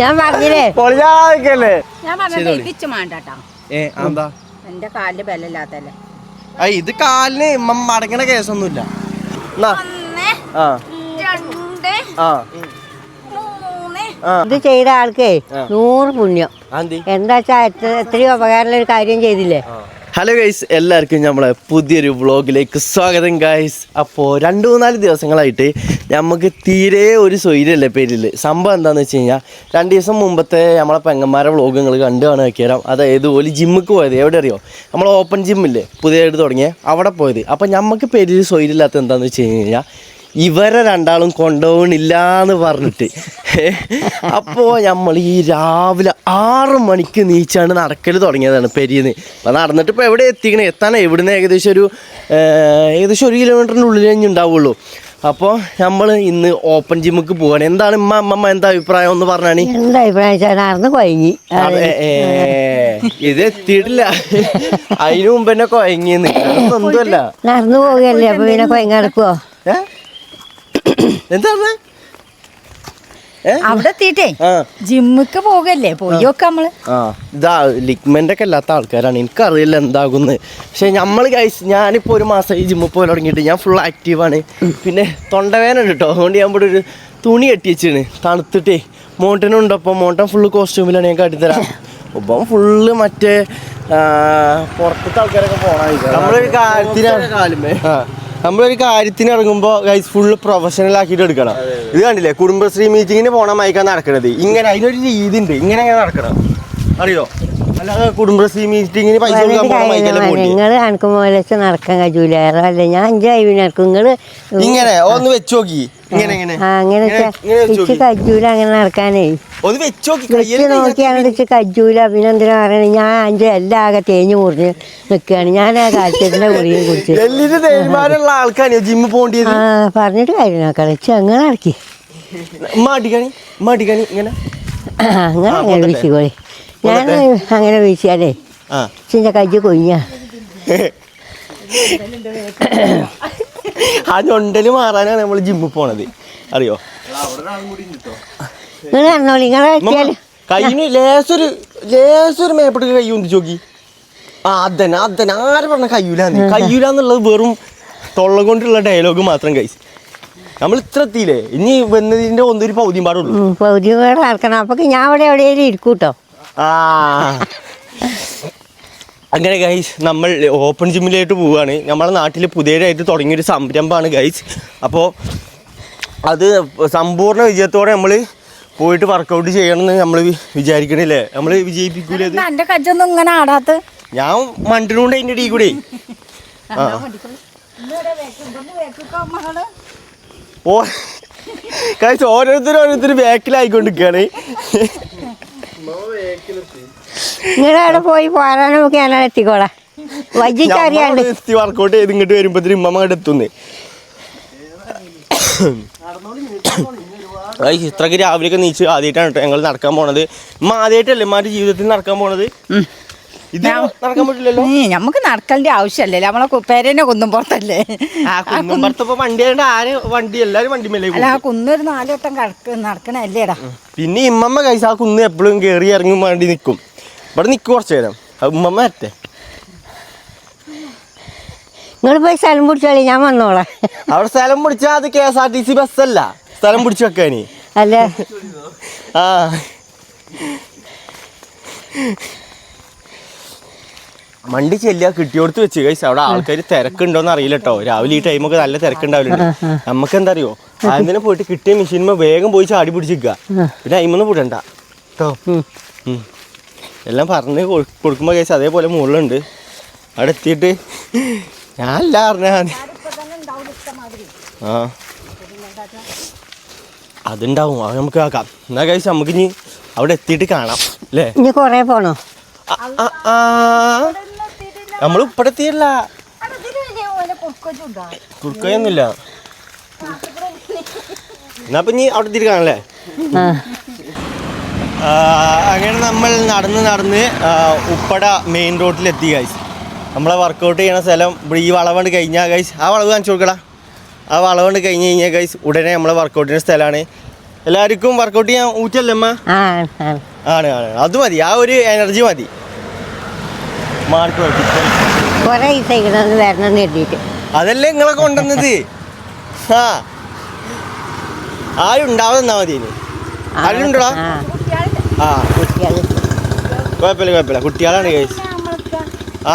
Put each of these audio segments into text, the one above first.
ഞാൻ പറഞ്ഞില്ലേ എന്റെ കാലില് ബലമില്ലാത്തല്ലേ. ഇത് കാലിന് മടങ്ങണ കേസൊന്നുമില്ല. ഇത് ചെയ്ത ആൾക്കേ 100 പുണ്യം. എന്താ വെച്ചാ എത്രയോ ഉപകാരമുള്ള ഒരു കാര്യം ചെയ്തില്ലേ. ഹലോ ഗൈസ്, എല്ലാവർക്കും നമ്മളെ പുതിയൊരു വ്ളോഗിലേക്ക് സ്വാഗതം ഗൈസ്. അപ്പോൾ 2-3 ദിവസങ്ങളായിട്ട് നമുക്ക് തീരെ ഒരു സ്വൈര്യമില്ല പേരിൽ. സംഭവം എന്താണെന്ന് വെച്ച് കഴിഞ്ഞാൽ 2 ദിവസം മുമ്പത്തെ നമ്മളെ പെങ്ങന്മാരെ വ്ളോഗ് നിങ്ങൾ കണ്ടു കാണാൻ വെക്കാം. അതായത് ഒരു ജിമ്മിക്ക് പോയത്. എവിടെ അറിയോ? നമ്മൾ ഓപ്പൺ ജിമ്മില്ലേ പുതിയതായിട്ട് തുടങ്ങിയ അവിടെ പോയത്. അപ്പോൾ നമുക്ക് പേരിൽ സ്വൈര്യമില്ലാത്ത എന്താണെന്ന് വെച്ച് കഴിഞ്ഞാൽ ഇവരെ രണ്ടാളും കൊണ്ടുപോകണില്ല എന്ന് പറഞ്ഞിട്ട്. അപ്പോൾ നമ്മൾ ഈ രാവിലെ 6 മണിക്ക് നീച്ചാണ് നടക്കൽ തുടങ്ങിയതാണ് പെരിയെന്ന്. അപ്പോൾ നടന്നിട്ട് ഇപ്പോൾ എവിടെ എത്തിക്കണേ? എത്താനേ ഇവിടുന്ന് ഏകദേശം ഒരു 1 കിലോമീറ്ററിൻ്റെ ഉള്ളിൽ തന്നെ ഉണ്ടാവുള്ളൂ. അപ്പോൾ നമ്മൾ ഇന്ന് ഓപ്പൺ ജിമ്മിക്ക് പോവാണ്. എന്താണ് അമ്മമ്മ എന്താ അഭിപ്രായം ഒന്ന് പറഞ്ഞാണ്? എന്താ അഭിപ്രായം? നടന്ന് കൊയങ്ങി. ഇത് എത്തിയിട്ടില്ല, അതിന് മുമ്പ് തന്നെ കൊയങ്ങിയെന്ന്. ഒന്നുമല്ല, നടന്നു പോവുകയല്ലേ. അപ്പൊ പിന്നെ കൊയങ്ങ നടക്കുവോ? എന്താ അവിടെ എത്തിയിട്ടേ ജിമ്മിക്ക് പോകല്ലേ, പോയൊക്കെ നമ്മള്. ഇതാ ലിഗ്മെന്റ് ഒക്കെ ഇല്ലാത്ത ആൾക്കാരാണ്, എനിക്കറിയില്ല എന്താകുന്നത്. പക്ഷെ നമ്മൾ ഞാനിപ്പോ 1 മാസം ഈ ജിമ്മിൽ പോയി തുടങ്ങിയിട്ട് ഞാൻ ഫുൾ ആക്റ്റീവാണ്. പിന്നെ തൊണ്ടവേന ഉണ്ട് കേട്ടോ, അതുകൊണ്ട് ഞാൻ ഇവിടെ ഒരു തുണി കെട്ടി വെച്ചാണ് തണുത്തിട്ടേ. മോണ്ടനുണ്ട്, അപ്പോൾ മോണ്ടൻ ഫുള്ള് കോസ്റ്റ്യൂമിലാണ് ഞാൻ കാട്ടിത്തരാം. ഒപ്പം ഫുള്ള് മറ്റേ പുറത്തത്തെ ആൾക്കാരൊക്കെ പോകണം. നമ്മളൊരു കാര്യത്തിന് ഇറങ്ങുമ്പോൾ ഗൈസ് ഫുള്ള് പ്രൊഫഷണൽ ആക്കിയിട്ട് എടുക്കണം. ഇത് കണ്ടില്ലേ, കുടുംബശ്രീ മീറ്റിങ്ങിന് പോണ മൈക്കാണ് നടക്കണത്. ഇങ്ങനെ അതിനൊരു രീതി ഉണ്ട്, ഇങ്ങനെ നടക്കണം, അറിയോ? അല്ലാതെ കുടുംബശ്രീ മീറ്റിങ്ങിന് പൈസ നിങ്ങള് കണക്കും പോലെ നടക്കാൻ കഴിയൂല. അല്ല ഞാൻ 5 കഴിവിന് നടക്കും. നിങ്ങള് ഇങ്ങനെ ഒന്ന് വെച്ച് നോക്കി, അങ്ങനെ കജൂല അങ്ങനെ നടക്കാനേ. ഒന്ന് വെച്ച് നോക്കിയാണ് കജൂല. പിന്നെ എന്തിനാ പറയണേ? ഞാൻ 5 എല്ലാം ആകെ തേഞ്ഞ് മുറിഞ്ഞ് നിൽക്കുകയാണ്. ഞാൻ ആ കാൽസ്യത്തിന്റെ ഗുളികയെ കുറിച്ച് ആൾക്കാണ് ജിമ്മ് പോകേണ്ടത്. പറഞ്ഞിട്ട് കാര്യം നോക്കാം. അങ്ങനെ നടക്കി അങ്ങനെ വീശിക്കോളി. ഞാൻ അങ്ങനെ വീശിയാലേ ചിന്റെ കജ്ജ് കൊയ്ഞ്ഞ ആ ഞൊണ്ടല് മാറാനാണ് നമ്മൾ ജിമ്മിൽ പോണത്, അറിയോ? നിങ്ങൾ അറിഞ്ഞോളി. നിങ്ങളെ കയ്യിന് ലേസൊരു മേപ്പിട്ട് കൈ ഒന്നിച്ച് നോക്കി. അതന്നെ ആര് പറഞ്ഞ കയ്യൂലെന്നുള്ളത് വെറും തൊള്ള കൊണ്ടുള്ള ഡയലോഗ് മാത്രം. കൈസ് നമ്മൾ ഇത്ര എത്തിയില്ലേ, ഇനി വന്നതിന്റെ ഒന്നൊരു പൗതിയും പാടുള്ളൂ. പൗതിയും പാട് നടക്കണം. അപ്പൊ ഞാൻ അവിടെ എവിടെയെങ്കിലും ഇരിക്കൂട്ടോ. അങ്ങനെ ഗൈസ് നമ്മൾ ഓപ്പൺ ജിമ്മിലായിട്ട് പോവുകയാണ്. നമ്മളെ നാട്ടിൽ പുതിയതായിട്ട് തുടങ്ങിയൊരു സംരംഭമാണ് ഗൈസ്. അപ്പോൾ അത് സമ്പൂർണ്ണ വിജയത്തോടെ നമ്മൾ പോയിട്ട് വർക്കൗട്ട് ചെയ്യണമെന്ന് നമ്മൾ വിചാരിക്കണില്ലേ? നമ്മൾ വിജയിപ്പിക്കൂലേ? എന്റെ കജ്ജൊന്നും ഇങ്ങനെ ആടാത്ത ഞാൻ മണ്ടിനുകൊണ്ട് അതിൻ്റെ ഇടയിൽ കൂടെ ഓ ഗൈസ് ഓരോരുത്തരും ബാക്കിലായിക്കൊണ്ടിരിക്കുകയാണ്. നിങ്ങളവിടെ പോയി പോരാൻ നമുക്ക് ഞാൻ എത്തിക്കോളാം. വൈകിട്ടറിയാണ്ട് വർക്കൗട്ട് ചെയ്ത് ഇങ്ങോട്ട് വരുമ്പോഴത്തേനും ഉമ്മ അങ്ങോട്ട് എത്തുന്നേ. ഇത്രക്ക് രാവിലെയൊക്കെ നീച്ച് ആദ്യമായിട്ടാണ് കേട്ടോ ഞങ്ങൾ നടക്കാൻ പോണത്. ഉമ്മ ആദ്യമായിട്ടല്ലേ ഉമ്മാരുടെ ജീവിതത്തിൽ നടക്കാൻ പോണത്? ഇത് നടക്കാൻ പറ്റില്ലല്ലോ. നമുക്ക് നടക്കേണ്ട ആവശ്യമല്ലേ, നമ്മളെ പേരനെ കുന്നും പുറത്തല്ലേ. കുന്നുംപുറത്തപ്പോ വണ്ടി വണ്ടി എല്ലാരും വണ്ടി മേലെ അല്ല, ആ കുന്നൊരു 4 വട്ടം നടക്കണല്ലേടാ. പിന്നെ ഇമ്മമ്മ കൈസ് ആ കുന്ന് എപ്പോഴും കയറി ഇറങ്ങും വേണ്ടി നിൽക്കും. ഇവിടെ നിൽക്കും കുറച്ച് നേരം. ഉമ്മമ്മ വരട്ടെ. നിങ്ങൾ പോയി സ്ഥലം പിടിച്ചോളി, ഞാൻ വന്നോളാം. അവിടെ സ്ഥലം പിടിച്ചാൽ അത് KSRTC ബസ്സല്ല സ്ഥലം പിടിച്ചു വെക്കാന്. അല്ലേ? വണ്ടി ചെല്ലുക, കിട്ടിയോടത്ത് വെച്ച് കൈസ്. അവിടെ ആൾക്കാർ തിരക്കുണ്ടോന്ന് അറിയില്ല കേട്ടോ. രാവിലെ ഈ ടൈമൊക്കെ നല്ല തിരക്കുണ്ടാവില്ലുണ്ട്. നമുക്ക് എന്താ അറിയോ, അതിനെ പോയിട്ട് കിട്ടിയ മെഷീൻ വേഗം പോയി ചാടി പിടിച്ചിരിക്കുക. പിന്നെ അയിമൊന്നും വിടണ്ട കേട്ടോ. എല്ലാം പറഞ്ഞ് കൊടുക്കുമ്പോൾ കൈസ് അതേപോലെ മുകളിലുണ്ട്. അവിടെ എത്തിയിട്ട് ഞാനല്ല പറഞ്ഞ അതുണ്ടാവും. അത് നമുക്ക് ആക്കാം. എന്നാ കൈസ് നമുക്ക് ഇനി അവിടെ എത്തിയിട്ട് കാണാം അല്ലേ? ഇനി കൊറേ പോണോ? നമ്മൾ ഇപ്പടെ എത്തിയില്ല, കുറുക്കൊന്നുമില്ല. എന്നാ ഇപ്പൊ ഇനി അവിടെ എത്തിയിട്ട് കാണല്ലേ? അങ്ങനെ നമ്മൾ നടന്ന് ഉപ്പട മെയിൻ റോഡിലെത്തി ഗൈസ്. നമ്മളെ വർക്കൗട്ട് ചെയ്യണ സ്ഥലം ഇവിടെ ഈ വളവുകൊണ്ട് കഴിഞ്ഞാൽ ഗൈസ്, ആ വളവ് കാണിച്ചു കൊടുക്കടാ. ആ വളവുകൊണ്ട് കഴിഞ്ഞ് കഴിഞ്ഞാൽ ഗൈസ് ഉടനെ നമ്മളെ വർക്കൗട്ടിൻ്റെ സ്ഥലമാണ്. എല്ലാവർക്കും വർക്കൗട്ട് ചെയ്യാൻ ഊറ്റല്ലേ അമ്മ? ആണ് ആണ് അത് മതി, ആ ഒരു എനർജി മതി. മാർക്ക് കുറെ ദിവസം വരണം കരുതിയിട്ട് അതല്ലേ നിങ്ങളെ കൊണ്ടുവന്നത്. ആ ആരും ഉണ്ടാവാതെ നിന്നാ മതി. ആരും ഉണ്ടോടാ? ആ കുഴപ്പമില്ല കുട്ടികളാണ് ഗൈസ്.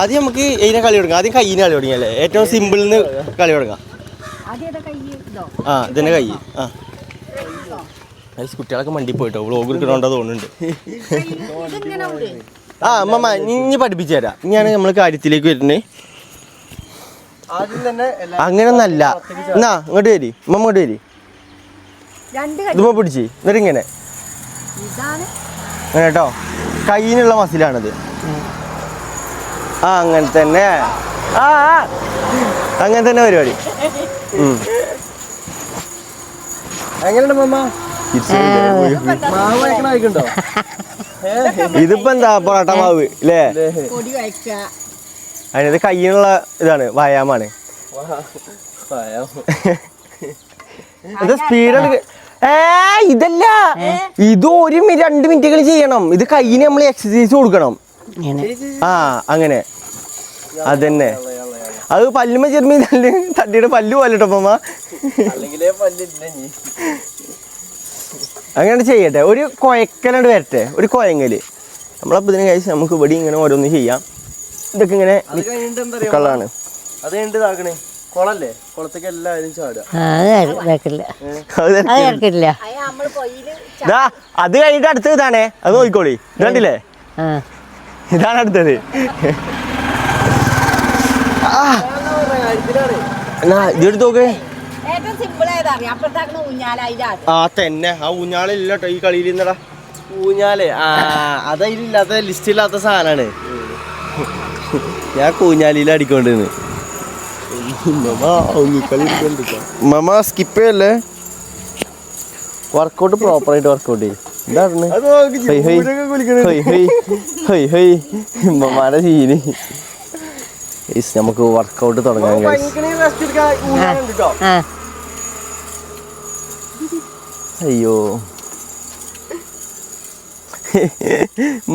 ആദ്യം നമുക്ക് ഇതിനെ കളി തുടങ്ങാം. ആദ്യം കയ്യിന് കളി തുടങ്ങിയല്ലേ, ഏറ്റവും സിമ്പിളിന്ന് കളി തുടങ്ങാം. ആ ഇതിന്റെ കൈ. ആ ഗൈസ് കുട്ടികളൊക്കെ മണ്ടി പോയിട്ടോ, വ്ളോഗ് എടുക്കണോണ്ടോ തോന്നുന്നുണ്ട്. ആ അമ്മമ്മ ഇനി പഠിപ്പിച്ചു തരാം. ഇനിയാണ് നമ്മൾ കാര്യത്തിലേക്ക് വരുന്നത്. അങ്ങനൊന്നല്ല. എന്നാ ഇങ്ങോട്ട് വരി അമ്മ, ഇങ്ങോട്ട് വരി. ഇതുമ്പോ പിടിച്ച് എന്നിട്ട് ഇങ്ങനെ അങ്ങനെ കേട്ടോ, കയ്യിനുള്ള മസിലാണിത്. ആ അങ്ങനെ തന്നെ. ആ അങ്ങനെ തന്നെ പരിപാടി. എങ്ങനെയുണ്ട് മമ്മ? ഇതിപ്പോ എന്താ പൊറോട്ട മാവ് അല്ലേ? അതിനത് കയ്യിനുള്ള ഇതാണ്, വ്യായാമാണ്. ഇത് സ്പീഡ്. ഇതല്ല, ഇത് 1-2 മിനിറ്റുകൾ ചെയ്യണം. ഇത് കയ്യിന് നമ്മൾ എക്സസൈസ് കൊടുക്കണം. ആ അങ്ങനെ അതന്നെ. അത് പല്ലുമ്മ ചെറുമീ തട്ടിയുടെ പല്ല് പോലെട്ടോ അമ്മ. അങ്ങനെ ചെയ്യട്ടെ, ഒരു കുഴക്കലാണ്ട് വരട്ടെ, ഒരു കുഴങ്ങല്. നമ്മളപ്പോൾ ഇതിന് കഴിച്ച് നമുക്ക് ഇവിടെ ഇങ്ങനെ ഓരോന്ന് ചെയ്യാം. ഇതൊക്കെ ഇങ്ങനെ കളറാണ്. അത് കഴിഞ്ഞിട്ട് ഇതാക്കണേ, കുളല്ലേ, കുളത്തേക്ക് എല്ലാവരും ചാടുക. അത് കഴിഞ്ഞിട്ട് അടുത്തത് ഇതാണേ, അത് നോക്കിക്കോളി. ഇത് കണ്ടില്ലേ, ഇതാണ് അടുത്തത്. ഇതെടുത്ത് നോക്ക്. ആ തന്നെ, ആ ഊഞ്ഞാലില്ലട്ടോ ഈ കളിയിൽ ഇന്നടാ ഊഞ്ഞാല്. ആ അതതിലില്ലാത്ത ലിസ്റ്റില്ലാത്ത സാധനമാണ്. ഞാൻ കൂഞ്ഞാലിയിൽ അടിക്കൊണ്ടിരുന്നു. മമ്മ സ്കിപ്പ് ചെയ്യല്ലേ, വർക്കൗട്ട് പ്രോപ്പറായിട്ട് വർക്കൗട്ട് ചെയ്യും. മമ്മാടെ സീന്. നമുക്ക് വർക്കൗട്ട് തുടങ്ങാൻ. അയ്യോ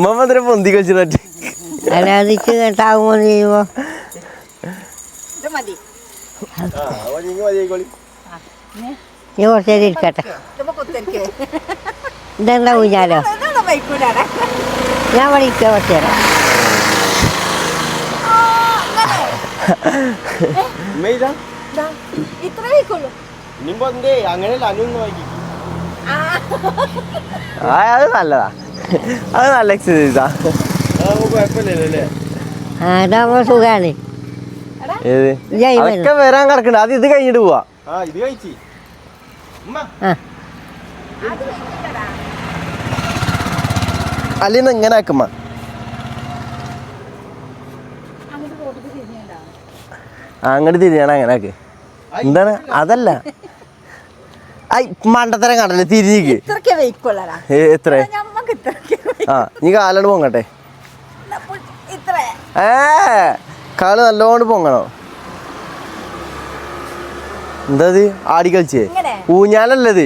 മമ്മ അത്ര പൊന്തി കളിച്ചിട്ട് കേട്ടാകുമോ ചെയ്യുമ്പോ ഞാൻ കുറച്ചേരം ഇരിക്കട്ടെ. ഇതെന്താ ഊഞ്ഞാലോ? ഞാൻ ഇവിടെ ഇരിക്കാം കുറച്ചേരം. അത് നല്ലതാ, അത് നല്ല എക്സസൈസാ. അതാകുമ്പോ സുഖാണ്. അതൊക്കെ വരാൻ കിടക്കണ്ട, അത് ഇത് കഴിഞ്ഞിട്ട് പോവാ. അല്ലിന്ന് ഇങ്ങനെ ആക്കുമ്മ. അങ്ങോട്ട് തിരിഞ്ഞാണ് അങ്ങനെ ആക്ക്. എന്താണ് അതല്ല, മണ്ടത്തരം കണ്ടല്ലേ തിരിഞ്ഞിക്ക്. എത്ര? ആ നീ കാലോട് പൊങ്ങട്ടെ. കാല് നല്ലോണ്ട് പൊങ്ങണോ? എന്താ ആടി കളിച്ചേ? ഊഞ്ഞാലല്ലത്,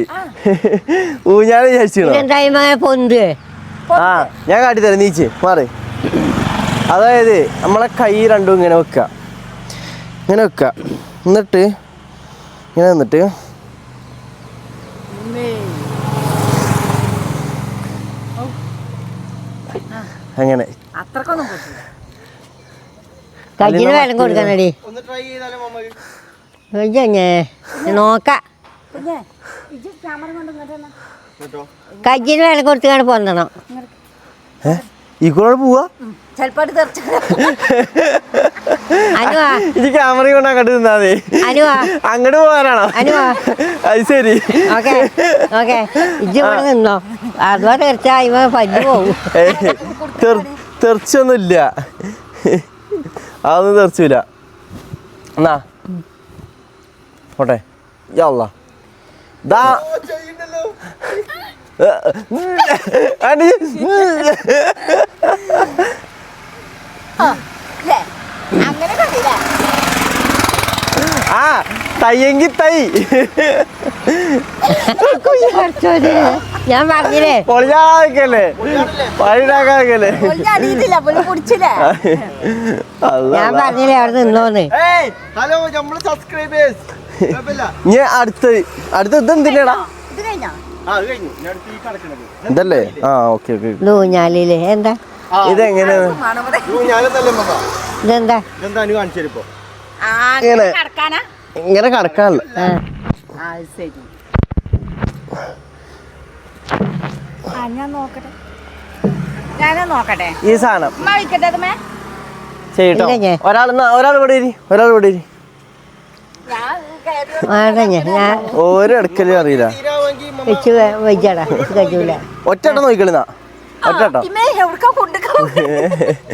ഊഞ്ഞാല് വിചാരിച്ചു. ആ ഞാൻ കാട്ടിത്തരാം, നീച്ച് മാറി. അതായത് നമ്മളെ കൈ രണ്ടും ഇങ്ങനെ വെക്കുക, ഇങ്ങനെ വെക്കുക. എന്നിട്ട് ഇങ്ങനെ നിന്നിട്ട് അങ്ങനെ കയ്യിന് വില കൊടുക്കാനടി നോക്കാം. കയ്യിന് വില കൊടുത്തുകൊണ്ട് പൊന്തണം. ഈ കൂടെ പോവാ ഇത് ക്യാമറ കൊണ്ട് അങ്ങോട്ട് നിന്നാതെ അങ്ങോട്ട് പോകാനാണോ? അത് ശരി. ഓക്കെ ഓക്കെ ഇജ്ജ് ഇവിടെ നിന്നോ. അതോ തെറിച്ചാ ഇവ പല്ലു പോകും. തെറിച്ചൊന്നുമില്ല, അതൊന്നും തെറിച്ചില്ല. എന്നാ പോട്ടെ. യാ ദാ ആ തയ്യെങ്കി തൈ കുറച്ചോര് ഞാൻ പറഞ്ഞില്ലേ പൊളിയാക്കല്ലേ പഴിടാക്കല്ലേ ഞാൻ പറഞ്ഞില്ലേ അവിടെ നിന്നോന്ന്. ഹലോ നമ്മള് സബ്സ്ക്രൈബേഴ്സ് ഞാൻ അടുത്ത് ഇതെന്തിനാടാ ഇതല്ലേ ആ ഓക്കെ ഓക്കെ ഊഞ്ഞാലില് എന്താ ഇതെങ്ങനെയാണ് ഇതെന്താ ഇങ്ങനെ കടക്കാനല്ല നോക്കട്ടെ ഈ സാധനം വിളിക്കട്ടെ ചെയ്യട്ടോ ഒരാൾ ഇവിടെ ഇരി വേണ്ട ഞാൻ ഓരോ അടുക്കലും അറിയില്ല വെച്ച് വെച്ചടാ കഴിയൂല. ഒറ്റട്ടം നോക്കിക്കളിന്നാ ഒറ്റട്ടോ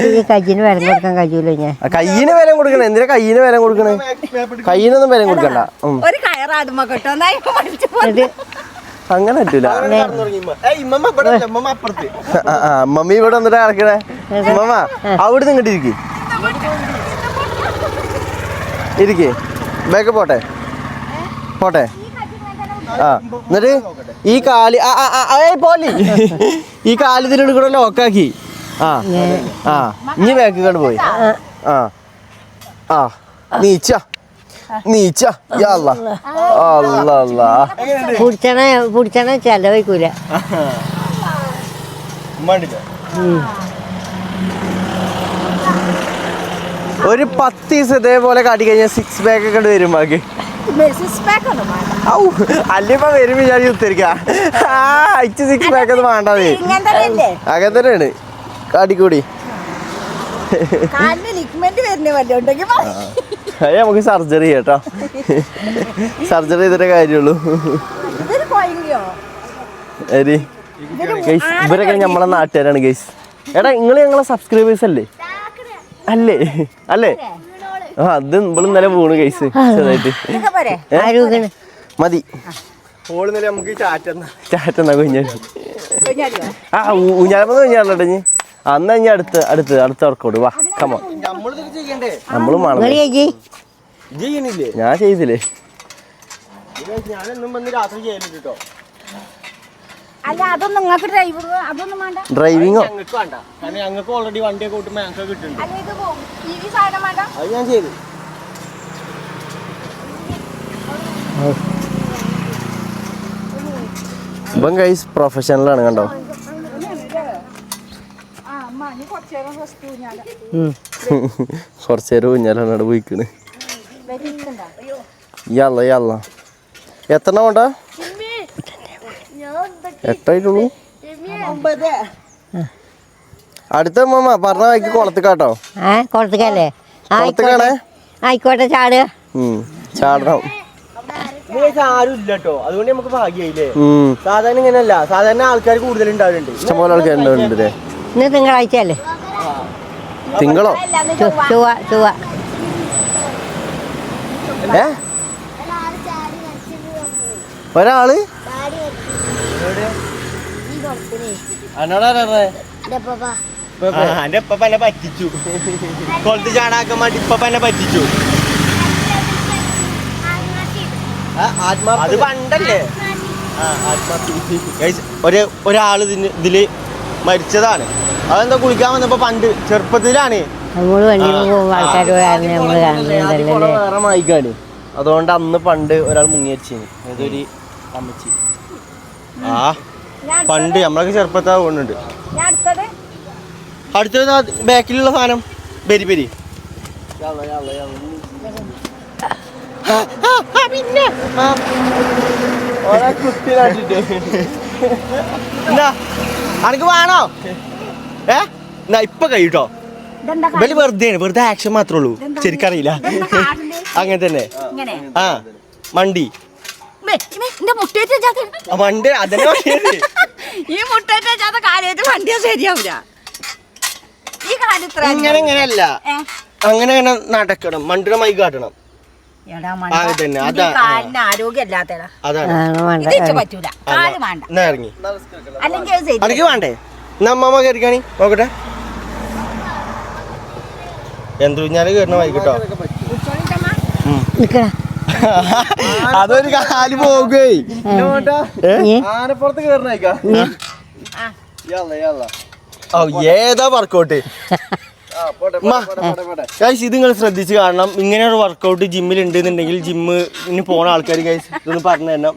ഈ കജ്ജിന് വില കൊടുക്കാൻ കഴിയൂല ഞാൻ. കയ്യിന് വില കൊടുക്കണേ എന്തിനാ കയ്യിന് വില കൊടുക്കണേ കയ്യിനൊന്നും വില കൊടുക്കണ്ട ഒരു കയറാടുമ്പോ കേട്ടോ എന്നിട്ട് അങ്ങനെ പറ്റൂല മമ്മി ഇവിടെ വന്നിട്ടാ കിടക്കണേ മമ്മ അവിടെ ഇങ്ങോട്ട് ഇരിക്കേ ബാക്ക് പോട്ടെ ആ എന്നിട്ട് ഈ കാല് പോലി ഈ കാല് ഇതിലൂടെ കൂടെ ലോക്കാക്കി ആ ഇനി ബാക്ക് കൊണ്ട് പോയി ആ നീച്ച പുടിച്ചണ ചെലവഴിക്കൂല. ഒരു 10 ദിവസം ഇതേപോലെ കാട്ടി കഴിഞ്ഞാൽ 6 പാക്ക് ഒക്കെ വരും ബാക്കി അല്ലിപ്പ വരും വിചാരിച്ച് ഉത്തരിക്ക 6 പാക്ക് ഒന്നും വേണ്ടത് അങ്ങനെ തന്നെയാണ് കാട്ടിക്കൂടി അത് നമുക്ക് സർജറി കേട്ടോ സർജറി ചെയ്തിട്ടേ കാര്യമുള്ളൂ. ഇവരൊക്കെ നമ്മളെ നാട്ടുകാരാണ് ഗൈസ്. എടാ നിങ്ങൾ ഞങ്ങളെ സബ്സ്ക്രൈബേഴ്സ് അല്ലേ അത് ഇവളും ഇന്നലെ പോണു ഗൈസ് ചെറുതായിട്ട് മതി നമുക്ക് ചാറ്റെന്നാ കുഞ്ഞാൽ ആ ഊഞ്ഞാലപ്പോ കുഞ്ഞാലോ ഇനി അന്ന് ഇനി അടുത്ത ഉറക്കോട് വാ കമോ നമ്മളും ഞാൻ ചെയ്തില്ലേ ഡ്രൈവിങ്ങോ ഞങ്ങൾക്ക് ഓൾറെഡി വണ്ടിയൊക്കെ കൂട്ടുമ്പോ ഞങ്ങൾക്ക് കിട്ടുന്നുണ്ട് അത് ഞാൻ ചെയ്തു. ഇപ്പം ഗൈസ് പ്രൊഫഷണലാണ് കണ്ടോ. കുറച്ചേരം ഊഞ്ഞാലാണ് പോയിക്കണ്. യല്ല എത്ര വേണ്ട 8 ആയിട്ടുള്ളൂ. അടുത്ത അമ്മ പറഞ്ഞ വഴിക്ക് കുളത്തിക്കാട്ടോ. കുളത്തിക്കല്ലേ കുളത്തിക്കാണേ ആയിക്കോട്ടെ ചാടുക ചാടണം. ആരും ഇല്ല കേട്ടോ, അതുകൊണ്ട് നമുക്ക് ഭാഗ്യായില്ലേ. സാധാരണ ഇങ്ങനെയല്ല, സാധാരണ ആൾക്കാർ കൂടുതൽ ഉണ്ടാവുന്നുണ്ട്, ഇഷ്ടംപോലെ ആൾക്കാരുണ്ടാവുന്നുണ്ട്. ഇന്ന് തിങ്കളാഴ്ച അല്ലേ? തിങ്കളോ ചൊവ്വ ഒരാള് എന്റെ ഇപ്പ എന്നെ പറ്റിച്ചു. കൊളത്ത് ചാടാക്കാൻ വേണ്ടി ഇപ്പ എന്നെ പറ്റിച്ചു. അത് പണ്ടല്ലേ. ഒരാള് ഇതില് മരിച്ചതാണ്. അതെന്താ കുളിക്കാൻ വന്നപ്പോ പണ്ട് ചെറുപ്പത്തിലാണ്. വേറെ മായിക്കാണ്. അതുകൊണ്ട് അന്ന് പണ്ട് ഒരാൾ മുങ്ങിയച്ചിന്. ഏതൊരു അമ്മച്ചി. പണ്ട് നമ്മളൊക്കെ ചെറുപ്പത്താ പോകുന്നുണ്ട്. അടുത്തത് ബാക്കിലുള്ള സാധനം പെരി പെരി. അനക്ക് വേണോ? ഇപ്പൊ കഴിട്ടോ. വെറുതെ ആക്ഷൻ മാത്രമേ ഉള്ളൂ, ശരിക്കറിയില്ല. അങ്ങനെ തന്നെ. ആ മണ്ടി വണ്ടി അതന്നെ. ഈ മുട്ടേറ്റ കാര്യമായിട്ട് വണ്ടിയാ ശരിയാവില്ല. ഇങ്ങനെ ഇങ്ങനെയല്ല, അങ്ങനെ അങ്ങനെ നടക്കണം. മണ്ടിയുടെ മൈ കാട്ടണം. ഇറങ്ങി അനക്ക് വേണ്ടേ? നമ്മ കയറിക്കാണി നോക്കട്ടെ. എന്ത് കുഞ്ഞാല് കയറണ വൈകിട്ടോ. അതൊരു കാല് പോകുകേ. ആനപ്പുറത്ത് കേറണേക്കാ. ഓ ഏതാ വർക്കൗട്ട്. ഗൈസ് ഇത് നിങ്ങൾ ശ്രദ്ധിച്ച് കാണണം. ഇങ്ങനെ ഒരു വർക്കൗട്ട് ജിമ്മിൽ ഉണ്ടെന്നുണ്ടെങ്കിൽ ജിമ്മിന് പോണ ആൾക്കാർ ഗൈസ് ഇതൊന്ന് പറഞ്ഞു തരണം.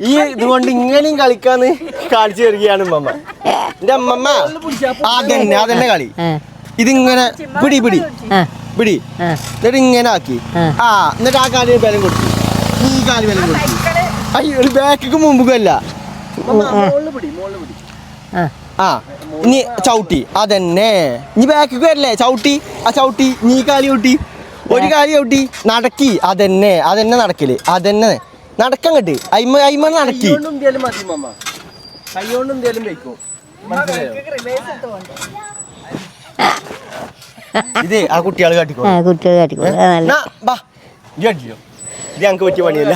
ഈ ഇതുകൊണ്ട് ഇങ്ങനെയും കളിക്കാന്ന് കാണിച്ചു തരികയാണ് അമ്മമ്മ. എന്റെ അമ്മമ്മ അതന്നെ കളി. ഇതിങ്ങനെ പിടി എന്നിട്ട് ഇങ്ങനെ ആക്കി. എന്നിട്ട് ആ കാലിന് ബലം കൊടുത്തു. ഈ കാല് ബലം കൊടുത്തു. അയ്യോ ഒരു ബാക്കിക്ക് മുമ്പുകല്ല. ഇനി ചവിട്ടി അതന്നെ. ഇനി ബാക്കിക്ക് വരല്ലേ ചവിട്ടി. ആ ചവിട്ടി നീ കാലി ചവിട്ടി. ഒരു കാലി ചവിട്ടി നടക്കി. അതന്നെ നടക്കല്. അതന്നെ നടക്കാൻ കെട്ട് അയിമ നടക്കി. ഇതേ ആ കുട്ടികൾ കാട്ടിക്കോ. ഇത് ഞങ്ങക്ക് പറ്റിയ പണിയല്ല.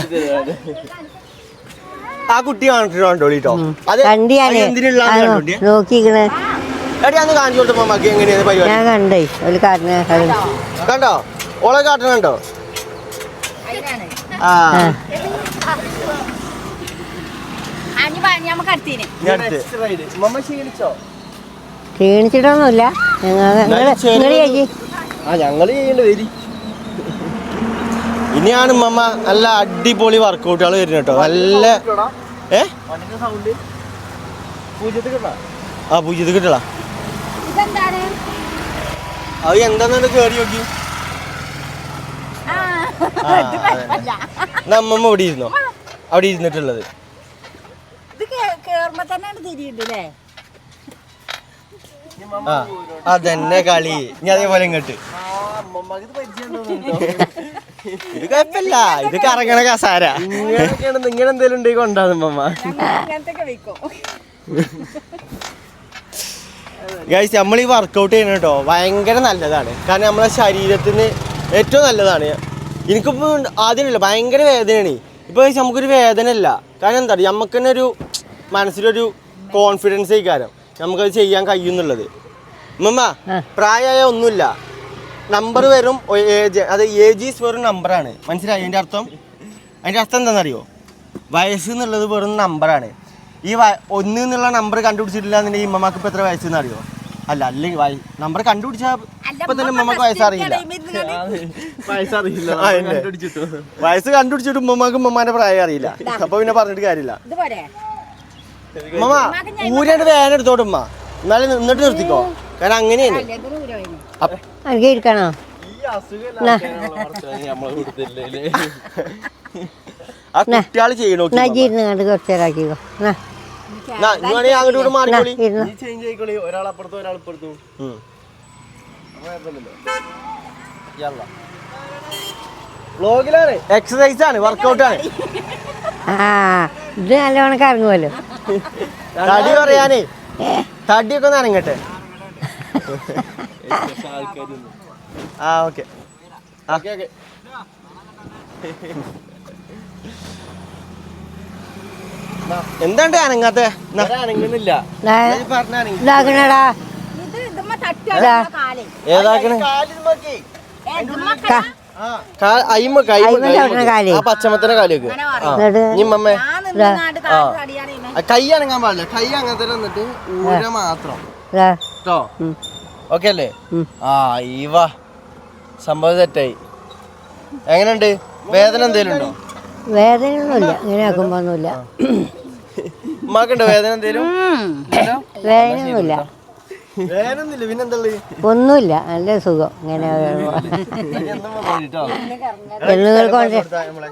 ആ കുട്ടി കാണിട്ടോ. അത് എന്തിനുള്ള നോക്കിക്കണേ. എടിയാന്ന് കാണിച്ചു കൊടുത്തപ്പോ മക്ക് എങ്ങനെയാണ് പരിപാടി. ഞാൻ കണ്ടേ ഒരു കണ്ടോ ഓളെ കാട്ടണ കണ്ടോ. ക്ഷീണിച്ചിട്ടൊന്നുമില്ല. ഞങ്ങള് ചെയ്യേണ്ട വരി. ഇനിയാണ് മമ്മ നല്ല അടിപൊളി വർക്കൗട്ടുകൾ വരുന്നത് കേട്ടോ. നല്ല പൂജ്യത്ത് കിട്ടള. അത് എന്താന്ന് കേറി നോക്കി. അമ്മമ്മ ഇവിടെ ഇരുന്നോ. അവിടെ ഇരുന്നിട്ടുള്ളത് അതന്നെ കളി. ഇനി അതേപോലെ ഇങ്ങോട്ട്. ഇത് കുഴപ്പമില്ല. ഇത് കറങ്ങണ കസാര. ഇങ്ങനെ എന്തേലും ഉണ്ടെങ്കിൽ കൊണ്ടാകും അമ്മ. ഗൈസ് നമ്മൾ ഈ വർക്കൗട്ട് ചെയ്യണം കേട്ടോ. ഭയങ്കര നല്ലതാണ്. കാരണം നമ്മളെ ശരീരത്തിന് ഏറ്റവും നല്ലതാണ്. എനിക്കിപ്പോൾ ആദ്യമല്ല ഭയങ്കര വേദനയാണ്. ഇപ്പോൾ നമുക്കൊരു വേദന ഇല്ല. കാരണം എന്താ പറയുക നമുക്ക് തന്നെ ഒരു മനസ്സിലൊരു കോൺഫിഡൻസ് ആയിക്കാരം നമുക്കത് ചെയ്യാൻ കഴിയുന്നുള്ളത്. അമ്മമ്മ പ്രായമായ ഒന്നുമില്ല. നമ്പർ വെറും ഏജ്. അത് ഏജ് ഈസ് വെറും നമ്പറാണ്. മനസ്സിലായി അതിൻ്റെ അർത്ഥം? അതിൻ്റെ അർത്ഥം എന്താണെന്നറിയോ? വയസ്സ് എന്നുള്ളത് വെറും നമ്പറാണ്. ഈ 1 എന്നുള്ള നമ്പർ കണ്ടുപിടിച്ചിട്ടില്ല എന്നുണ്ടെങ്കിൽ ഇമ്മമാക്ക് ഇപ്പം എത്ര വയസ്സെന്ന് അറിയോ? അല്ലെങ്കിൽ നമ്പർ കണ്ടുപിടിച്ചാൽ ഇപ്പം തന്നെ ഇമ്മമാക്ക് വയസ്സറിയില്ല. വയസ്സ് കണ്ടുപിടിച്ചിട്ട് ഉമ്മമാക്ക് ഉമ്മമാന്റെ പ്രായം അറിയില്ല. അപ്പൊ പിന്നെ പറഞ്ഞിട്ട് കാര്യമില്ല. ഉമ്മ ഊരാണ്ട് വേന എടുത്തോട്ട് ഉമ്മ. എന്നാലും നിന്നിട്ട് നിർത്തിക്കോ. കാരണം അങ്ങനെയാണ്. ഇരിക്കണോ? ആ കുട്ടികള് ചെയ്യണോ. കുറച്ചേരാക്കിക്കോ. അങ്ങോട്ട് മാറിക്കോളി. ഒരാളപ്പുറത്തും ഒരാളപ്പുറത്തും. എക്സസൈസ് ആണ്, വർക്കൗട്ട് ആണ്. ഇത് നല്ലവണ്ണം കറങ്ങുമല്ലോ. തടി പറയാനേ തടിയൊക്കെ ഒന്ന് ഇറങ്ങട്ടെ. ഓക്കെ എന്താണ്ട് അനങ്ങാത്ത അനങ്ങുന്നില്ല. ഇതാക്കണടാ. ഏതാക്കണേ പച്ചമത്തനെ കാലിയൊക്കെ ഇമ്മമ്മേ കൈ അനങ്ങാൻ പാടില്ല. കൈ അങ്ങനത്തെ വന്നിട്ട് ഊര മാത്രം കേട്ടോ. ഓക്കെ അല്ലേ? ഈവാ സംഭവം സെറ്റായി. എങ്ങനെയുണ്ട്? വേദന എന്തേലും ഉണ്ടോ? വേദനയൊന്നുമില്ല. ഇങ്ങനെ ആക്കുമ്പോ ഒന്നുമില്ല. ഉമ്മാക്കുണ്ടോ വേദന എന്തേലും? വേദനയൊന്നുമില്ല. വേദനയൊന്നുമില്ല. പിന്നെന്താ? ഒന്നുമില്ല. നല്ല സുഖം. ഇങ്ങനെ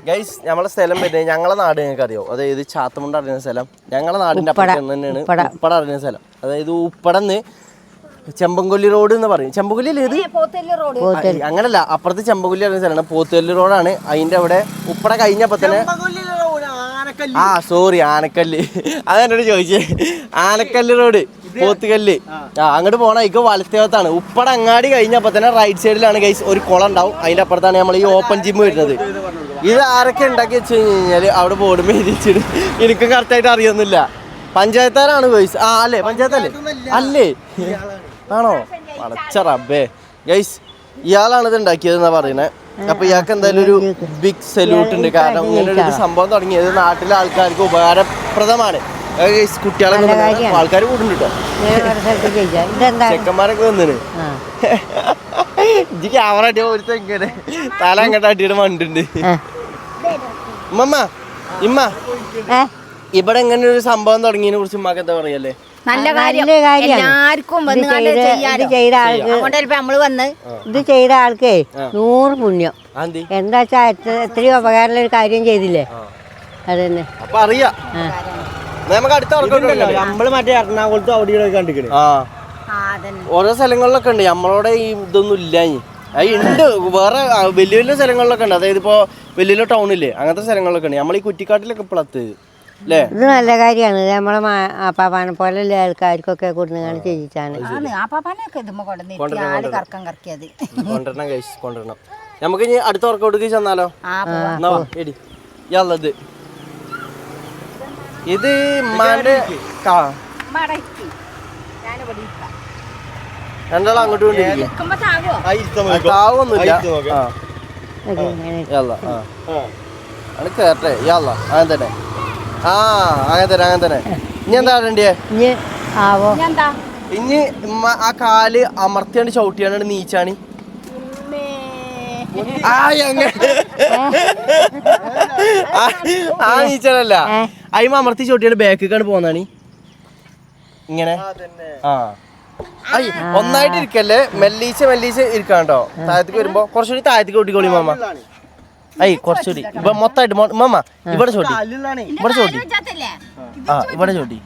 ഗൈസ് നമ്മളെ സ്ഥലം പറ്റുന്നത് ഞങ്ങളെ നാട് നിങ്ങൾക്ക് അറിയോ? അതായത് ചാത്തമുണ്ട അറിയുന്ന സ്ഥലം. ഞങ്ങളെ നാടിന്റെ അപ്പുറത്ത് തന്നെയാണ് ഉപ്പട അറിയുന്ന സ്ഥലം. അതായത് ഉപ്പടന്ന് ചെമ്പൻകൊല്ലി റോഡ് എന്ന് പറയും. ചെമ്പൻകൊല്ലി അങ്ങനല്ല, അപ്പുറത്ത് ചെമ്പൻകൊല്ലി അറിയുന്ന സ്ഥലമാണ്. പോത്തുകല്ല് റോഡാണ്. അതിന്റെ അവിടെ ഉപ്പട കഴിഞ്ഞപ്പോ തന്നെ സോറി ആനക്കല്ല്. അതെന്നോട് ചോദിച്ചേ. ആനക്കല്ല് റോഡ് പോത്തുകല്ല്. അങ്ങോട്ട് പോണ ഇക്ക് വലത്തേവത്താണ്. ഉപ്പട അങ്ങാടി കഴിഞ്ഞപ്പോ തന്നെ റൈറ്റ് സൈഡിലാണ് ഗൈസ് ഒരു കുളം ഉണ്ടാവും. അതിന്റെ അപ്പുറത്താണ് നമ്മൾ ഈ ഓപ്പൺ ജിം വരുന്നത്. ഇത് ആരൊക്കെ ഉണ്ടാക്കി വെച്ച് കഴിഞ്ഞാല് അവിടെ ബോർഡ് മേടിച്ചിട്ട് എനിക്കും കറക്റ്റായിട്ട് അറിയൊന്നുമില്ല. പഞ്ചായത്താരാണ് ഗൈസ്. അല്ലേ പഞ്ചായത്തല്ലേ? അല്ലേ ആണോ? വളച്ച റബ്ബേ. ഗൈസ് ഇയാളാണ് ഇത് ഉണ്ടാക്കിയത് എന്നാ പറയുന്നത്. അപ്പൊ ഇയാൾക്ക് എന്തായാലും ഒരു ബിഗ് സല്യൂട്ട് ഉണ്ട്. കാരണം ഇങ്ങനെ ഒരു സംഭവം തുടങ്ങിയത് നാട്ടിലെ ആൾക്കാർക്ക് ഉപകാരപ്രദമാണ്. കുട്ടികളൊക്കെ ആൾക്കാർ കൂടുന്നുണ്ട് കേട്ടോ, ചെക്കന്മാരൊക്കെ വന്നിന്. ഇജ്ജ് ക്യാമറ അടിയ ഒരുത്ത ഇങ്ങനെ തല അങ്ങോട്ട് അടിയുടെ മണ്ടുണ്ട്. ഇമ്മ ഇവിടെ ഇങ്ങനെ ഒരു സംഭവം തുടങ്ങിയതിനെ കുറിച്ച് ഉമ്മാക്ക് എന്താ പറയല്ലേ? നല്ല കാര്യം, എല്ലാവർക്കും നമ്മള് വന്ന് ഇത് ചെയ്ത ആൾക്കേ 100 പുണ്യം. എന്താ വെച്ചാ എത്രയോ ഉപകാരമുള്ള ഒരു കാര്യം ചെയ്തില്ലേ, അതന്നെ. അപ്പൊ അറിയാം നമുക്ക് അടുത്ത നമ്മള് മറ്റേ എറണാകുളത്ത് അവിടെ കണ്ടിക്കണേ. ഓരോ സ്ഥലങ്ങളിലൊക്കെ ഉണ്ട് നമ്മളോടെ ഈ ഇതൊന്നും ഇല്ല. ഉണ്ട് വേറെ വലിയ വലിയ സ്ഥലങ്ങളിലൊക്കെ ഉണ്ട്. അതായത് ഇപ്പൊ വലിയ വലിയ ടൗണില്ലേ അങ്ങനത്തെ സ്ഥലങ്ങളിലൊക്കെ ഉണ്ട്. നമ്മൾ ഈ കുറ്റിക്കാട്ടിലൊക്കെ ഇപ്പോഴത്ത് അല്ലേ? ഇത് നല്ല കാര്യമാണ്. നമ്മളെ അപ്പാപ്പാനെ പോലെയുള്ള ആൾക്കാർക്കൊക്കെ കൊടുങ്ങാണ് ചെയ്യിച്ചാണ്. കൊണ്ടുവരണം. നമുക്ക് ഇനി അടുത്ത വർക്കൗട്ട് ചെന്നാലോ? എടി യത് ഇത് രണ്ടാളും അങ്ങോട്ട് താവൊന്നുമില്ല. കേട്ടെ യാള അങ്ങനെ തന്നെ. അങ്ങനെ തന്നെ. ഇനി എന്താ വേണ്ടിയേ? ഇനി ആ കാല് അമർത്തിയാണ്ട് ചവിട്ടിയാണ്ട് നീച്ചാണ്. ആ നീച്ചാനല്ല, അയിമ അമർത്തി ചവിട്ടിയാണ്ട് ബാക്കിക്കാണ് പോന്നാണ് ഇങ്ങനെ. ഒന്നായിട്ട് ഇരിക്കല്ലേ, മെല്ലീച്ച ഇരിക്കാണ്ടോ. താഴത്തേക്ക് വരുമ്പോ കുറച്ചുകൂടി താഴത്തേക്ക് ഓട്ടിക്കോളി മാമ. കുറച്ചുകൂടി മൊത്തമായിട്ട് മാമ ഇവിടെ ചോട്ടി, ഇവിടെ ചോട്ടി, ഇവിടെ ചോട്ടി,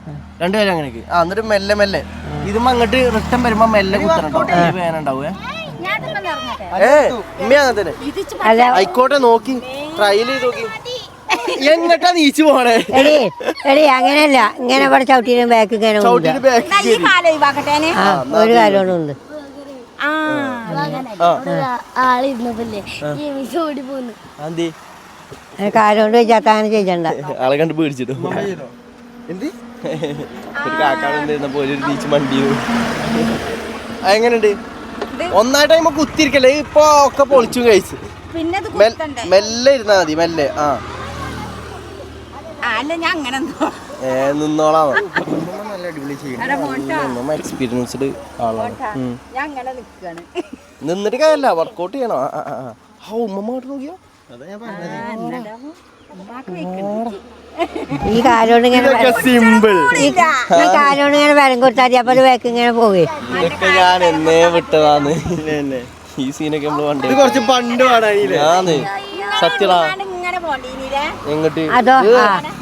രണ്ടുപേരും അങ്ങനെയൊക്കെ. എന്നിട്ട് മെല്ലെ മെല്ലെ ഇതും അങ്ങോട്ട് റിട്ടേൺ വരുമ്പോ മെല്ലെ കുത്തണോ, വേനുണ്ടാവേ. അങ്ങനെ തന്നെ ആയിക്കോട്ടെ. നോക്കി ട്രയൽ ചെയ്ത് നോക്കി എങ്ങട്ടാ നീച്ചു പോണേ. എടി അങ്ങനെയല്ല, ഇങ്ങനെ ഇവിടെ ചവിട്ടിനും ബാക്ക് ഇങ്ങനെ ഒരു കാലോണ്ട് കാലോണ്ട് വെച്ചാത്ത അങ്ങനെ ചെയ്യണ്ട. ആളെ കണ്ട് പേടിച്ചിട്ടു ഒരു കാക്കാടുണ്ടായിരുന്നപ്പോ ഒരു നീച്ച് മണ്ടി. എങ്ങനെയുണ്ട്? ഒന്നായിട്ട് കഴിയുമ്പോ കുത്തിരിക്കല്ലേ, ഇപ്പൊ ഒക്കെ പൊളിച്ചു കഴിച്ച്. മെല്ലെ ഇരുന്നാ മതി, മെല്ലെ. നിന്നോളാം. നല്ല അടിപൊളി ചെയ്യണം, എക്സ്പീരിയൻസ്ഡ് ആളാണ്. നിന്നിട്ട് കാര്യല്ല, വർക്കൗട്ട് ചെയ്യണം. ഉമ്മമായിട്ട് നോക്കിയോ? ഈ കാലോണ്ട് ഇങ്ങനെ സിമ്പിൾ. ഈ കാലോണ്ട് ഇങ്ങനെ ബലം കൊടുത്താൽ അപ്പൊ അത് ബാക്ക് ഇങ്ങനെ പോവേ. ഇതൊക്കെ ഞാൻ എന്നേ വിട്ടതാന്ന്. ഈ സീനൊക്കെ നമ്മള് പണ്ട് കുറച്ച് പണ്ട് പാടാനില്ലേ? സത്യടാ. എങ്ങോട്ട്?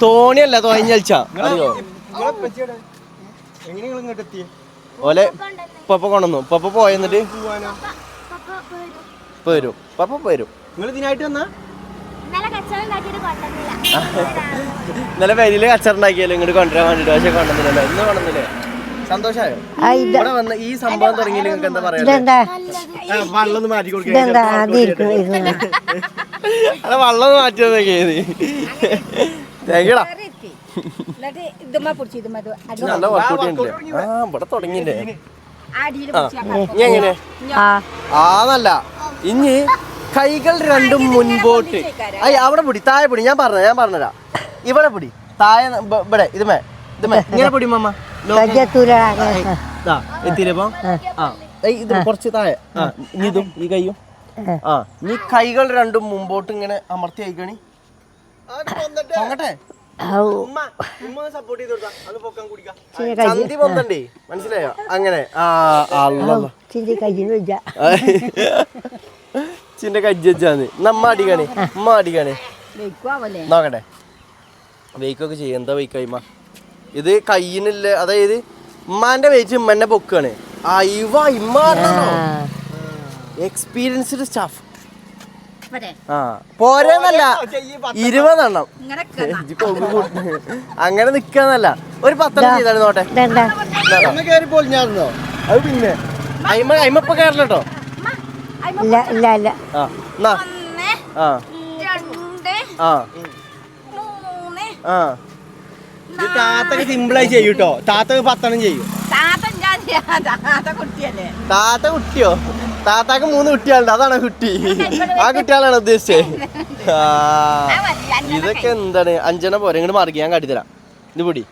തോണിയല്ല, തോന്നി കളിച്ചാ അറിയോ? ഓലെ പപ്പ കൊണ്ടുവന്നു. പപ്പ പോയെന്നിട്ട് വരും. പപ്പ വരും. നിങ്ങൾ ഇതിനായിട്ട് വന്നാ? ഇന്നലെ പേരില് കച്ചറുണ്ടാക്കിയല്ലോ ഇങ്ങോട്ട് കൊണ്ടുവരാൻ വേണ്ടിട്ട്. പക്ഷെ കൊണ്ടുവന്നില്ലല്ലോ. ഇന്ന് കൊണ്ടുവന്നില്ലേ? സന്തോഷായോ? ഇവിടെ വന്ന് ഈ സംഭവം തുടങ്ങി നിങ്ങൾക്ക് എന്താ പറയാ? വെള്ളം മാറ്റി കൊടുക്കുക. അല്ല വെള്ളം മാറ്റിയതൊക്കെ താങ്ക്യൂടാ. നല്ല വർക്കൗട്ട് ഉണ്ടല്ലേ? ഇവിടെ തുടങ്ങിയില്ലേ? ഇനി എങ്ങനെ? ആന്നല്ല, ഇനി കൈകൾ രണ്ടും മുൻപോട്ട്. അവിടെ പിടി, താഴെ പിടി. ഞാൻ പറഞ്ഞുതരാം. ഇവിടെ പിടി, താഴെ ഇവിടെ ഇതുമേ ഇങ്ങനെ പിടി മാമ. എത്തിയില്ലപ്പോ ഇത് കുറച്ച് താഴെ. ഇനി ഇതും ഈ കൈയും. നീ കൈകൾ രണ്ടും മുമ്പോട്ട് ഇങ്ങനെ അമർത്തി അയക്കണി. ചന്തി പൊന്തണ്ടേ, മനസ്സിലായോ? അങ്ങനെ ചിന്റെ കജ്ജാന്ന് നമ്മ അടിക്കണേ. ഉമ്മ അടിക്കണേ, നോക്കട്ടെ. വെയ്ക്കൊക്കെ ചെയ്യും. എന്താ വെയ്ക്കായ്മ ഇത്? കയ്യിനില്ല, അതായത് ഉമ്മാന്റെ വെയിറ്റ് ഉമ്മന്നെ പൊക്കാണ്. Experienced staff. പോരെന്നല്ല, 20 എണ്ണം അങ്ങനെ നിക്കാന്നല്ല. ഒരു 10 എണ്ണം ചെയ്താലും നോട്ടെ. അത് പിന്നെ അയിമ കയറല്ലോ. താത്തൊക്കെ സിമ്പിളായി ചെയ്യൂട്ടോ. താത്തൊക്കെ 10 എണ്ണം ചെയ്യും. കുട്ടിയല്ലേ താത്ത കുട്ടിയോ? താത്താക്ക് 3 കുട്ടികളുണ്ട്, അതാണോ കുട്ടി? ആ കുട്ടികളാണ് ഉദ്ദേശിച്ചത്. ഇതൊക്കെ എന്താണ്? 5 പോരെ, ഇങ്ങോട്ട് മാറി ഞാൻ കാട്ടിത്തരാം. ഇത് പൊടി.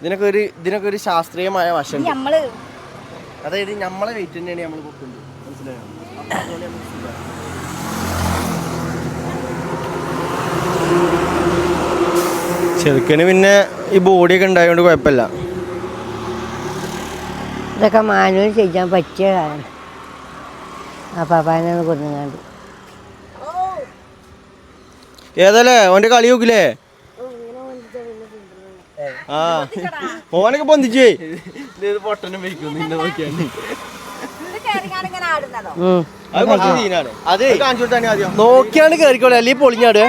ഇതിനൊക്കെ ഒരു ശാസ്ത്രീയമായ വശം. അതായത് നമ്മളെ വെയിറ്റ് തന്നെയാണ് നമ്മൾ പൊക്കുന്നത്, മനസ്സിലായോ? ചെറുക്കന് പിന്നെ ഈ ബോഡിയൊക്കെ ഉണ്ടായതുകൊണ്ട് കുഴപ്പമില്ല. ഇതൊക്കെ മാനുവൽ ചെയ്യാൻ പറ്റിയ കാര്യം. ആ പാപ്പാനെ കൊണ്ടുങ്ങാണ്ട് ഏതല്ലേ ഓന്റെ കളി നോക്കില്ലേ? ആ ഓനൊക്കെ പൊന്തിച്ചേ. പൊട്ടനും വയ്ക്കും നിന്നെ നോക്കിയാണ്. അത് കുറച്ച് സീനാണ്. അതെ, കാണിച്ചു കൊടുത്താൽ ആദ്യം നോക്കിയാണ് കേറിക്കോളെ, അല്ലെങ്കിൽ പൊളിഞ്ഞാട്.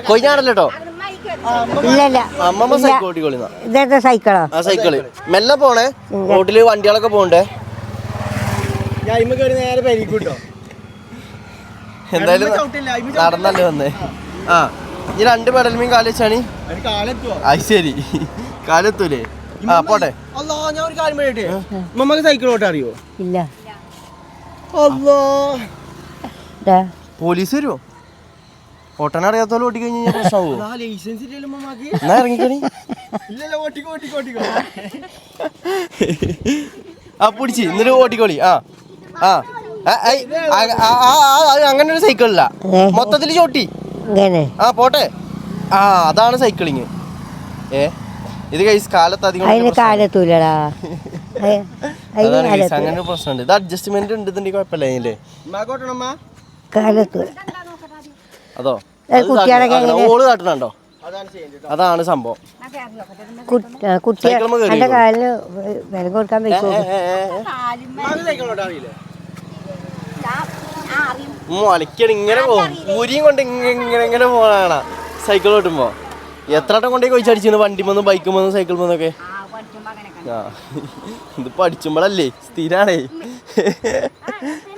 കൊയ്ഞ്ഞാടല്ലോ കേട്ടോ. ഇല്ലല്ല. അമ്മമ്മ സൈക്കിൾ ഓട്ടിക്കോളിന്നാ. ഇതെന്താ സൈക്കിളോ? ആ സൈക്കിള് മെല്ലെ പോണേ, റോഡില് വണ്ടികളൊക്കെ പോണ്ടേ. ഞാൻ ഇമ്മ കയറി നേരെ പരിക്കൂട്ടോ. എന്തായാലും നടന്നല്ലേ വന്നേ. ആ ഈ 2 പെടൽമീൻ കാല് വെച്ചാണ്. അത് ശരി, കാലെത്തൂലേ? ആ പോട്ടെ. അല്ലാ, ഞാൻ ഒരു കാര്യം പറയട്ടെ, മമ്മക്ക് സൈക്കിൾ ഓട്ടാ അറിയോ? ഇല്ല. അല്ലാ, പോലീസ് വരുമോ? ഓട്ടാനറിയാത്തോലെ ഓട്ടി കഴിഞ്ഞാൽ പ്രശ്നമാവോ? ലൈസൻസ് ഇല്ലല്ലോ മമ്മക്ക്. എന്നാ ഇറങ്ങിക്കണി. ഇല്ലല്ലോ, ഓട്ടിക്കോ. ആ പിടിച്ച് എന്നിട്ട് ഓട്ടിക്കോളി. ആ അങ്ങനെ ഒരു സൈക്കിളില്ല, മൊത്തത്തിൽ ചോട്ടി. ആ പോട്ടെ. ആ അതാണ് സൈക്കിളിങ്. ഇത് കൈസ് കാലത്ത് അധികം കാലത്തൂലടാ. അങ്ങനെ ഒരു പ്രശ്നമുണ്ട്. ഇത് അഡ്ജസ്റ്റ്മെന്റ് ഉണ്ട്, കുഴപ്പമില്ല. അതില്ലേ കാലത്തൂല അതോ കുട്ടികളൊക്കെ ഓള് കാട്ടണുണ്ടോ? അതാണ് സംഭവം. കുട്ടികളുടെ കാലിന് വില കൊടുക്കാൻ പറ്റുമോ? മലക്കാണ് ഇങ്ങനെ പോകും, ഊരിയും കൊണ്ട് ഇങ്ങനെ പോകണ സൈക്കിൾ ഓട്ടുമ്പോ. എത്ര വട്ടം കൊണ്ടേ കൊയിച്ചടിച്ചു വണ്ടിമൊന്നും ബൈക്കുമൊന്നും സൈക്കിൾ പോന്നൊക്കെ. ആ ഇത് പഠിച്ചുമ്പോഴല്ലേ, സ്ഥിരാണേ.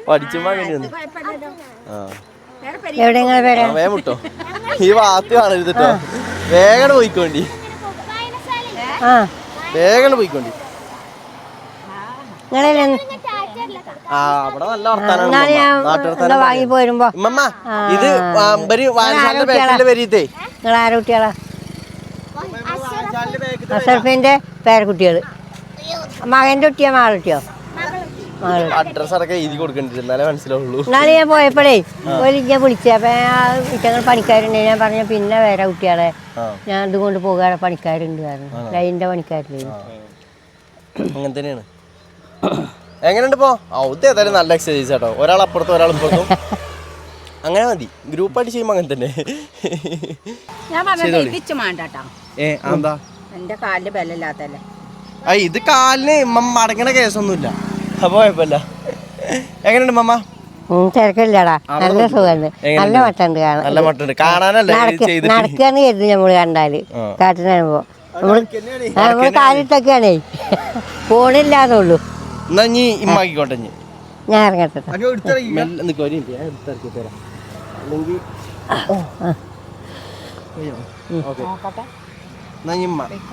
പഠിച്ചുമ്പോ അങ്ങനെയൊന്നും. വേഗം വിട്ടോ, ഈ വാത്ത് കാണരുത് കേട്ടോ. വേഗം പോയിക്കോണ്ടി, വേഗം പോയിക്കോണ്ടി. ആ അവിടെ നല്ല വർത്താനാണ് വാങ്ങി പോരുമ്പോ. ഉമ്മ ഇത് വായനശാലയുടെ ബാക്കിലെ വരീത്തേ. നിങ്ങൾ ആരെ കുട്ടികളാ? അസർഫിന്റെ പേരക്കുട്ടികള്. മകന്റെ കുട്ടിയോ മകളുടെ കുട്ടിയോ? അഡ്രസ് അടക്കം എഴുതി കൊടുക്കണ്ടിരുന്നാലേ മനസ്സിലാവുള്ളൂ. എന്നാലും ഞാൻ പോയപ്പോഴേ ഒരു ഞാൻ വിളിച്ചേ, അപ്പൊ ഇറ്റങ്ങൾ പണിക്കാരുണ്ട്. ഞാൻ പറഞ്ഞു പിന്നെ വേറെ കുട്ടികളെ ഞാൻ ഇതുകൊണ്ട് പോകാതെ പണിക്കാരുണ്ട് കാരണം ലൈനിന്റെ പണിക്കാരുണ്ട്. അങ്ങനെ തന്നെയാണ്. എങ്ങനെയുണ്ട് ഇപ്പോ? ഔത്ത് ഏതായാലും നല്ല എക്സസൈസ് കേട്ടോ. ഒരാൾ അപ്പുറത്തും ഒരാൾ ഇപ്പുറത്തും, അങ്ങനെ മതി. ഗ്രൂപ്പായിട്ട് ചെയ്യുമ്പോ അങ്ങനെ തന്നെ. എന്താ എന്റെ കാലില് ബലമില്ലാത്തല്ലേ. ഇത് കാലിന് മടങ്ങണ കേസൊന്നുമില്ല, അപ്പൊ കുഴപ്പമില്ല. എങ്ങനെയുണ്ട് മമ്മ? തിരക്കില്ലടാ, നല്ല സുഖമുണ്ട്, നല്ല മട്ടുണ്ട് കാണാൻ. നല്ല മട്ടുണ്ട് കാണാനല്ലേ നടക്കാന്ന് കരുതി നമ്മള് കണ്ടാല് കാട്ടിനുമ്പോ നമ്മള് കാലിട്ടൊക്കെയാണേ പോണില്ലാന്നുള്ളൂ. എന്നാ നീ ഇമ്മാക്കിക്കോട്ടെ. ഞാൻ ഇറങ്ങട്ടെ.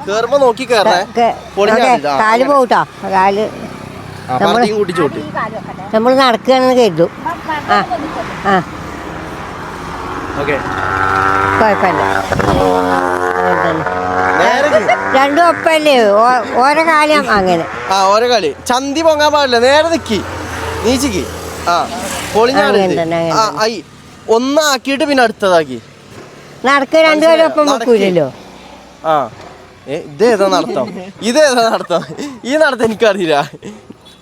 കേറുമ്പോ നോക്കി കേറണേ. കാല് പോട്ടാ, കാല് നമ്മള് നടക്കുകയാണെന്ന് കരുതും. കുഴപ്പമില്ല, രണ്ടും ഒപ്പല്ലേ, ഓരോ കാലം അങ്ങനെ. ഓരോ കളി ചന്തി പൊങ്ങാൻ പാടില്ല, നേരെ നിക്കി നീച്ചിക്ക്. ഒന്നാക്കിയിട്ട് പിന്നെ അടുത്തതാക്കി നടക്കുക. രണ്ടുപേരും ഒപ്പം വെക്കൂലല്ലോ. ഇതേതാ നടത്തം? ഈ നടത്തം എനിക്കറിയില്ല.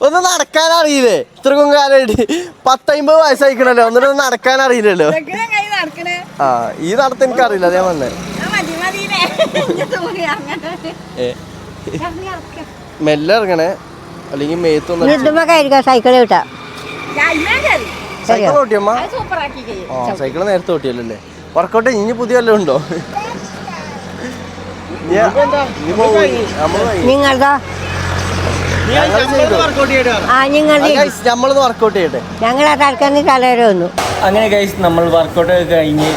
ഒന്ന് നടക്കാൻ അറിയില്ലേ? ഇത്രക്കും കാലമായിട്ട് 10-50 വയസ്സായിക്കണല്ലോ, എന്നിട്ട് നടക്കാൻ അറിയില്ലല്ലോ. ഈ നടത്തം എനിക്കറിയില്ല. അതേ വന്നേ മെല്ലെ ഇറങ്ങണേ, അല്ലെങ്കിൽ മേത്തൊന്നും. സൈക്കിൾ കിട്ടാ. സൈക്കിൾ ഓട്ടിയമ്മ? സൈക്കിൾ നേരത്തെ ഓട്ടിയല്ലേ? വർക്കൗട്ട് ഇനി പുതിയ വല്ലതും ഉണ്ടോ? നിങ്ങളതാ നമ്മളത് വർക്കൗട്ട് ചെയ്യട്ടെ. ഞങ്ങൾ ആ തൽക്കാലം തലവരെ വന്നു. അങ്ങനെ ഗൈസ് നമ്മൾ വർക്കൗട്ട് ഒക്കെ കഴിഞ്ഞ്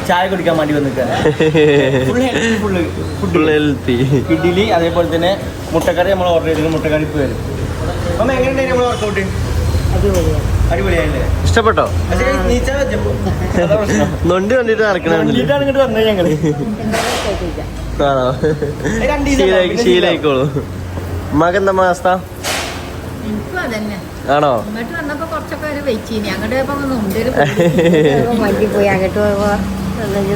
ചായ കുടിക്കാൻ വേണ്ടി വന്നിരിക്കുകയാണ് ഫുൾ ഹെൽത്തി. ഇഡ്ഡലി അതേപോലെ തന്നെ മുട്ടക്കറി നമ്മൾ ഓർഡർ ചെയ്തിട്ട് മുട്ടക്കറി ഇപ്പോൾ വരും. അപ്പം എങ്ങനെയുണ്ടായി നമ്മൾ വർക്കൗട്ട്? അടിപൊളിയാണ്. അടിപൊളിയായില്ലേ? ഇഷ്ടപ്പെട്ടോ? പക്ഷേ നീച്ചാൻ വെച്ചപ്പോൾ അതാ പ്രശ്നം. നൊണ്ടി കണ്ടിട്ട് നടക്കണ വണ്ടിയിട്ടാണ് ഇങ്ങോട്ട് വന്നത് ഞങ്ങള്. ആണോ? രണ്ട് ദിവസം ശീലായിക്കോളൂ. മകൻ എന്താ അവസ്ഥ? എനിക്കും അതന്നെ. ആണോ? ഇങ്ങോട്ട് വന്നപ്പോ കുറച്ചൊക്കെ ഒരു വെയിറ്റ് ചെയ്യുന്നു. അങ്ങോട്ട് വണ്ടി പോയി അങ്ങോട്ട് പോകുമ്പോൾ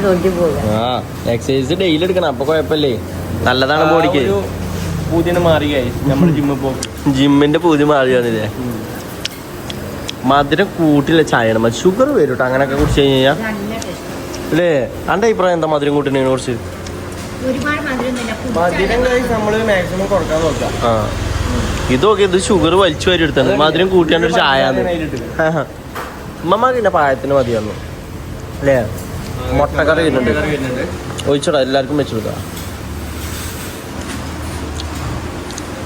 തൊണ്ടി പോകുക. ആ എക്സസൈസ് ഡെയിലി എടുക്കണം, അപ്പൊ കുഴപ്പമില്ലേ, നല്ലതാണ് ബോഡിക്ക്. പൂതിന് മാറിയായി നമ്മൾ ജിമ്മിൽ പോകും. ജിമ്മിന്റെ പൂതി മാറിയാണില്ലേ. മധുരം കൂട്ടില്ല ചായയാണ്, മതി ഷുഗർ വരും കേട്ടോ അങ്ങനെയൊക്കെ കുടിച്ച് കഴിഞ്ഞാൽ അല്ലേ. എൻ്റെ അഭിപ്രായം എന്താ മധുരം കൂട്ടുന്നതിനെ കുറിച്ച്? ഒരുപാട് മധുരം തന്നെ. മധുരം നമ്മൾ മാക്സിമം കൊടുക്കാൻ നോക്കാം. ആ ഇതൊക്കെ ഇത് ഷുഗർ വലിച്ചു വരി എടുത്താണ്, മധുരം കൂട്ടിയാണ്ട് ഒരു ചായ. ഉമ്മമാർക്ക് പിന്നെ പായത്തിന് മതിയായിരുന്നു അല്ലേ. മുട്ടക്കറി വരുന്നുണ്ട്, ഒഴിച്ചോടാ എല്ലാവർക്കും വെച്ചു കൊടുക്കാം.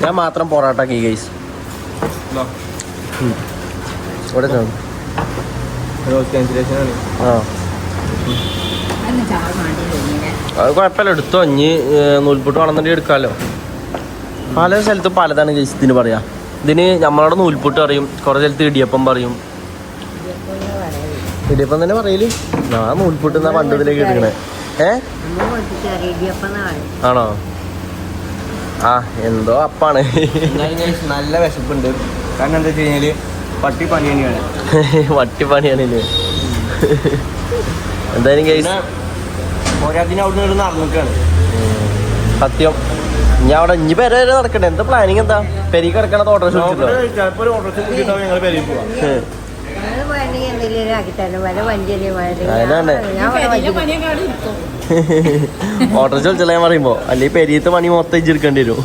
ഞാൻ മാത്രം പൊറോട്ട ആക്കി ഗൈസ്. ഇവിടെ ആ അത് കുഴപ്പമില്ല, എടുത്തോ. ഇനി നൂൽപുട്ട് വേണമെന്നുണ്ടെങ്കിൽ എടുക്കാമല്ലോ. പല സ്ഥലത്തും പലതാണ് ഗൈസ് ഇതിന് പറയാ. ഇതിന് നമ്മളവിടെ നൂൽപുട്ട് പറയും, കുറേ സ്ഥലത്ത് ഇടിയപ്പം പറയും. ഇടിയപ്പം തന്നെ പറയല്. ആ നൂൽപുട്ട് എന്നാ പണ്ട് ഇതിലേക്ക് എടുക്കണേ. ആണോ? ആ എന്തോ അപ്പാണ്. നല്ല വിശപ്പുണ്ട്. കാരണം എന്താ വെച്ച് കഴിഞ്ഞാല് പട്ടിപ്പണി തന്നെയാണ്. വട്ടിപ്പണിയാണില്ലേ. എന്തായാലും ഗൈസ് പോരാത്തിന് അവിടെ നിന്ന് നടന്നിട്ടാണ് സത്യം. ഇനി അവിടെ ഇനി പെര വരെ നടക്കണ്ടേ? എന്താ പ്ലാനിങ്? എന്താ പെരി കിടക്കണത് ഓട്ടോറിക്ഷ ചിലപ്പോൾ ഒരു ഓട്ടോറിക്ഷ കൂട്ടിയിട്ടാവും ഞങ്ങൾ പെരിയിൽ പോവാം. ഓട്ടോറിക്ഷ വിളിച്ചാൽ പറയുമ്പോ അല്ലെങ്കിൽ പെരിയത്തെ പണി മൊത്തം ഇഞ്ചെടുക്കേണ്ടി വരും.